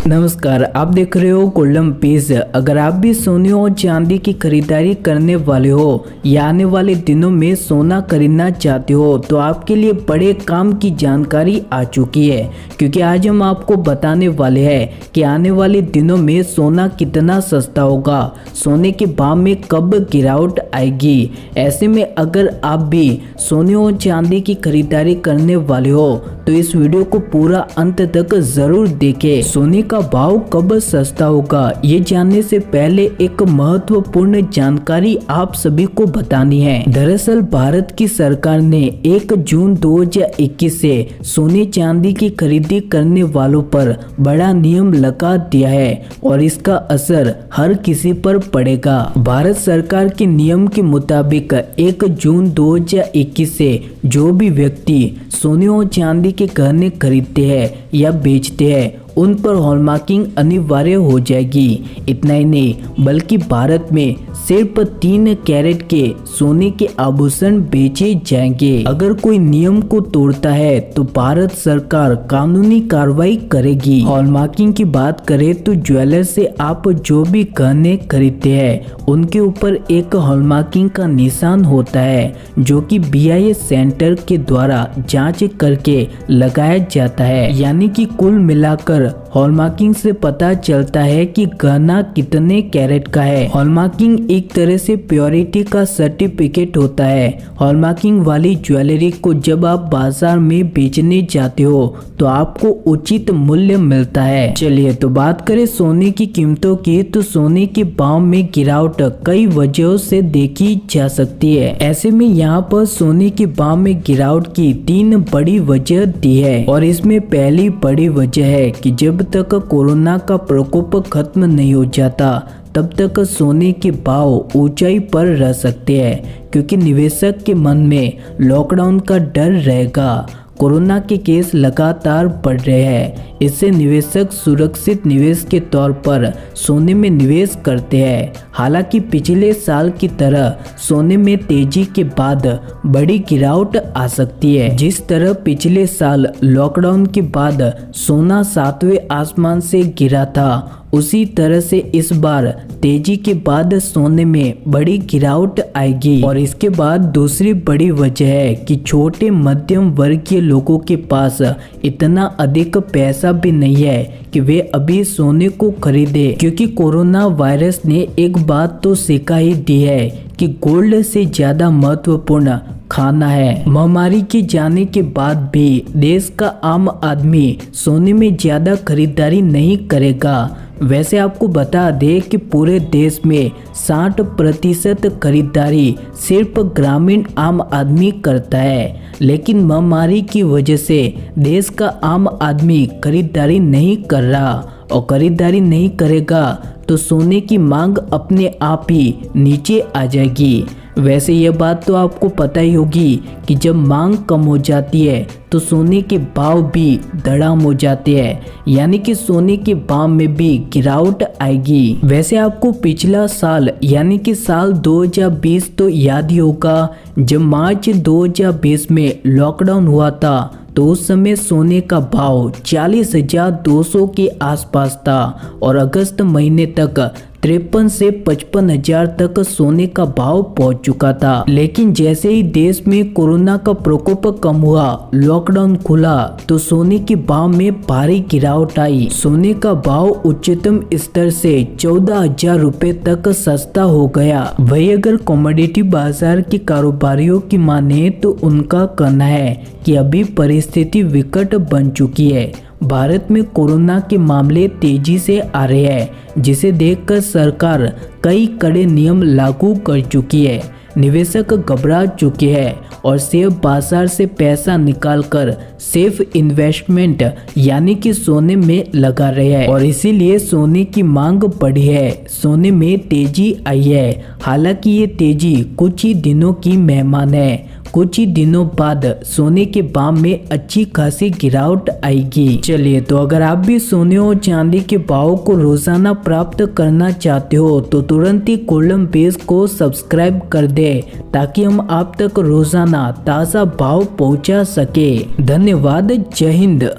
नमस्कार, आप देख रहे हो गोल्डन पेज। अगर आप भी सोने और चांदी की खरीदारी करने वाले हो या आने वाले दिनों में सोना खरीदना चाहते हो तो आपके लिए बड़े काम की जानकारी आ चुकी है, क्योंकि आज हम आपको बताने वाले हैं कि आने वाले दिनों में सोना कितना सस्ता होगा, सोने के भाव में कब गिरावट आएगी। ऐसे में अगर आप भी सोने और चांदी की खरीदारी करने वाले हो तो इस वीडियो को पूरा अंत तक जरूर देखें। सोने का भाव कब सस्ता होगा, ये जानने से पहले एक महत्वपूर्ण जानकारी आप सभी को बतानी है। दरअसल भारत की सरकार ने 1 जून 2021 से सोने चांदी की खरीदी करने वालों पर बड़ा नियम लगा दिया है और इसका असर हर किसी पर पड़ेगा। भारत सरकार के नियम के मुताबिक 1 जून 2021 से जो भी व्यक्ति सोने और चांदी के गहने खरीदते हैं या बेचते हैं उन पर हॉलमार्किंग अनिवार्य हो जाएगी। इतना ही नहीं बल्कि भारत में सिर्फ 3 कैरेट के सोने के आभूषण बेचे जाएंगे। अगर कोई नियम को तोड़ता है तो भारत सरकार कानूनी कार्रवाई करेगी। हॉलमार्किंग की बात करें तो ज्वेलर से आप जो भी गहने खरीदते हैं उनके ऊपर एक हॉलमार्किंग का निशान होता है, जो कि BIS सेंटर के द्वारा जांच करके लगाया जाता है। यानी कि कुल मिलाकर हॉलमार्किंग से पता चलता है कि गहना कितने कैरेट का है। हॉलमार्किंग एक तरह से प्योरिटी का सर्टिफिकेट होता है। हॉलमार्किंग वाली ज्वेलरी को जब आप बाजार में बेचने जाते हो तो आपको उचित मूल्य मिलता है। चलिए तो बात करें सोने की कीमतों की, तो सोने के भाव में गिरावट कई वजहों से देखी जा सकती है। ऐसे में यहाँ पर सोने के भाव में गिरावट की 3 बड़ी वजह दी है और इसमें पहली बड़ी वजह है कि जब तक कोरोना का प्रकोप खत्म नहीं हो जाता तब तक सोने के भाव ऊंचाई पर रह सकते हैं, क्योंकि निवेशक के मन में लॉकडाउन का डर रहेगा। कोरोना के केस लगातार बढ़ रहे हैं, इससे निवेशक सुरक्षित निवेश के तौर पर सोने में निवेश करते हैं। हालांकि पिछले साल की तरह सोने में तेजी के बाद बड़ी गिरावट आ सकती है। जिस तरह पिछले साल लॉकडाउन के बाद सोना 7वें आसमान से गिरा था, उसी तरह से इस बार तेजी के बाद सोने में बड़ी गिरावट आएगी। और इसके बाद दूसरी बड़ी वजह है कि छोटे मध्यम वर्ग के लोगों के पास इतना अधिक पैसा भी नहीं है कि वे अभी सोने को खरीदे, क्योंकि कोरोना वायरस ने एक बात तो सिखा ही दी है कि गोल्ड से ज्यादा महत्वपूर्ण खाना है। महामारी के जाने के बाद भी देश का आम आदमी सोने में ज्यादा खरीदारी नहीं करेगा। वैसे आपको बता दें कि पूरे देश में 60% खरीदारी सिर्फ ग्रामीण आम आदमी करता है, लेकिन महामारी की वजह से देश का आम आदमी खरीदारी नहीं कर रहा और खरीदारी नहीं करेगा तो सोने की मांग अपने आप ही नीचे आ जाएगी। वैसे यह बात तो आपको पता ही होगी कि जब मांग कम हो जाती है तो सोने के भाव भी धड़ाम हो जाते हैं, यानी कि सोने के भाव में भी गिरावट आएगी। वैसे आपको पिछला साल यानी कि साल 2020 तो याद ही होगा, जब मार्च 2020 में लॉकडाउन हुआ था तो उस समय सोने का भाव 40,200 के आसपास था और अगस्त महीने तक 53 से 55 हजार तक सोने का भाव पहुंच चुका था। लेकिन जैसे ही देश में कोरोना का प्रकोप कम हुआ, लॉकडाउन खुला, तो सोने के भाव में भारी गिरावट आई। सोने का भाव उच्चतम स्तर से 14,000 रुपए तक सस्ता हो गया। वही अगर कमोडिटी बाजार के कारोबारियों की माने तो उनका कहना है कि अभी परिस्थिति विकट बन चुकी है। भारत में कोरोना के मामले तेजी से आ रहे हैं, जिसे देखकर सरकार कई कड़े नियम लागू कर चुकी है। निवेशक घबरा चुके हैं और शेयर बाजार से पैसा निकालकर सेफ इन्वेस्टमेंट यानी कि सोने में लगा रहे हैं और इसीलिए सोने की मांग बढ़ी है, सोने में तेजी आई है। हालांकि ये तेजी कुछ ही दिनों की मेहमान है, कुछ ही दिनों बाद सोने के भाव में अच्छी खासी गिरावट आएगी। चलिए तो अगर आप भी सोने और चांदी के भाव को रोजाना प्राप्त करना चाहते हो तो तुरंत ही गोल्डन पेज को सब्सक्राइब कर दे, ताकि हम आप तक रोजाना ताज़ा भाव पहुंचा सके। धन्यवाद। जय हिंद।